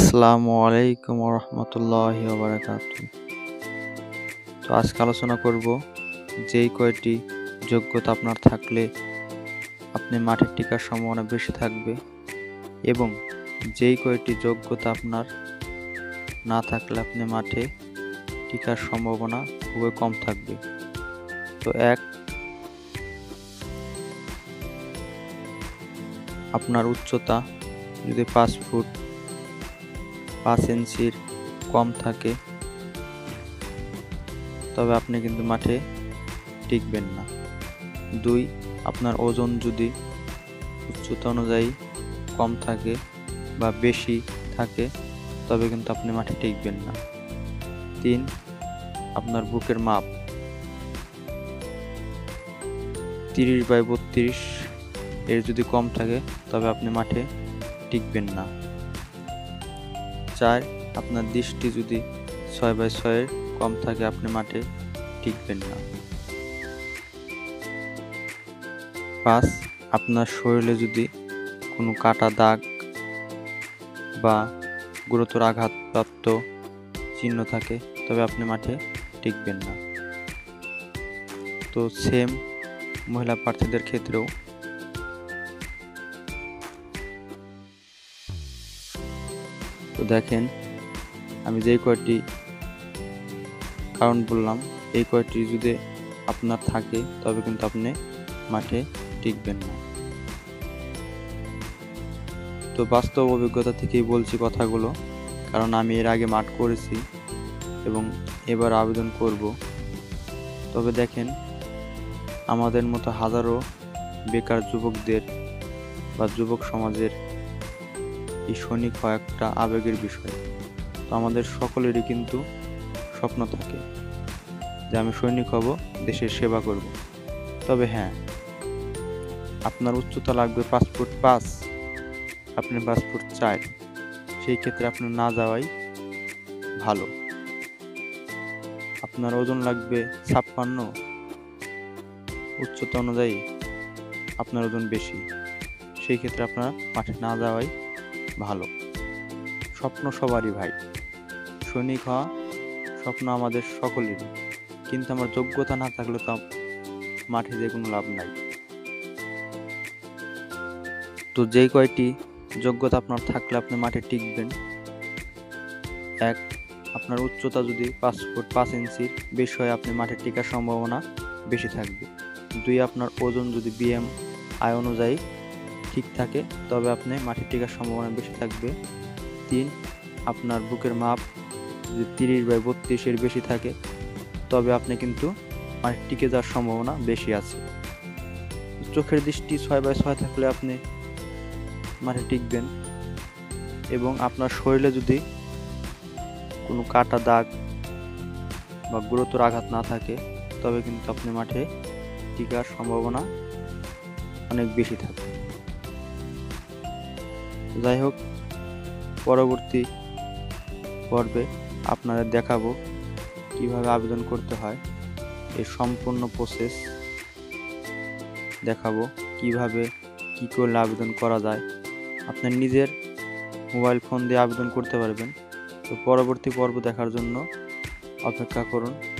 আসসালামু আলাইকুম রহমতুল্লাহি ওবারাকাতুহু। তো আজকে আলোচনা করব যেই কয়টি যোগ্যতা আপনার থাকলে আপনি মাঠে টিকার সম্ভাবনা বেশি থাকবে এবং যেই কয়টি যোগ্যতা আপনার না থাকলে আপনি মাঠে টিকার সম্ভাবনা খুবই কম থাকবে। তো আপনার উচ্চতা যদি 5 ফুট 5 ইঞ্চির কম থাকে তবে আপনি কিন্তু মাঠে টিকবেন না। 2, আপনার ওজন যদি উচ্চতা অনুযায়ী কম থাকে বা বেশি থাকে তবে কিন্তু আপনি মাঠে টিকবেন না। 3, আপনার বুকের মাপ 30/32 এর যদি কম থাকে তবে আপনি মাঠে টিকবেন না। 4, আপনার দৃষ্টি যদি 6/6 এর কম থাকে আপনি মাঠে টিকবেন না। 5, আপনার শরীরে যদি কোনো কাটা দাগ বা গুরুতর আঘাতপ্রাপ্ত চিহ্ন থাকে তবে আপনি মাঠে টিকবেন না। তো সেম মহিলা প্রার্থীদের ক্ষেত্রেও তো দেখেন, আমি যেই কয়টি কারণ বললাম এই কয়টি যদি আপনার থাকে তবে কিন্তু আপনি মাঠে টিকবেন না। তো বাস্তব অভিজ্ঞতা থেকেই বলছি কথাগুলো, কারণ আমি এর আগে মাঠ করেছি এবং এবার আবেদন করব। তবে দেখেন, আমাদের মতো হাজারো বেকার যুবকদের বা যুবক সমাজের এই সৈনিক হওয়া একটা আবেগের বিষয়। তো আমাদের সকলেরই কিন্তু স্বপ্ন থাকে যে আমি সৈনিক হব, দেশের সেবা করব। তবে হ্যাঁ, আপনার উচ্চতা লাগবে 5 ফুট 5, আপনি 5 ফুট 4, সেই ক্ষেত্রে আপনার না যাওয়াই ভালো। আপনার ওজন লাগবে 56, উচ্চতা অনুযায়ী আপনার ওজন বেশি, সেই ক্ষেত্রে আপনার মাঠে না যাওয়াই ভালো। স্বপ্ন সবারই ভাই, সৈনিক হওয়া স্বপ্ন আমাদের সকলেরই, কিন্তু আমার যোগ্যতা না থাকলে তো মাঠে যে কোনো লাভ নাই। তো যেই কয়টি যোগ্যতা আপনার থাকলে আপনি মাঠে টিকবেন: 1, আপনার উচ্চতা যদি 5 ফুট 5 ইঞ্চির বেশি হয় আপনি মাঠে টিকার সম্ভাবনা বেশি থাকবে। 2, আপনার ওজন যদি BMI অনুযায়ী ঠিক থাকে তবে আপনি মাঠে টিকার সম্ভাবনা বেশি থাকবে। 3, আপনার বুকের মাপ যদি 30/32 এর বেশি থাকে তবে আপনি কিন্তু মাঠে টিকে যাওয়ার সম্ভাবনা বেশি আছে। চোখের দৃষ্টি 6/6 থাকলে আপনি মাঠে টিকবেন এবং আপনার শরীরে যদি কোনো কাটা দাগ বা গুরুতর আঘাত না থাকে তবে কিন্তু আপনি মাঠে টিকার সম্ভাবনা অনেক বেশি থাকে। যাই হোক, পরবর্তী পর্বে আপনাদের দেখাবো কিভাবে আবেদন করতে হয়, এর সম্পূর্ণ প্রসেস দেখাবো, কিভাবে কি করলে আবেদন করা যায়। আপনার নিজের মোবাইল ফোন দিয়ে আবেদন করতে পারবেন। তো পরবর্তী পর্ব দেখার জন্য অপেক্ষা করুন।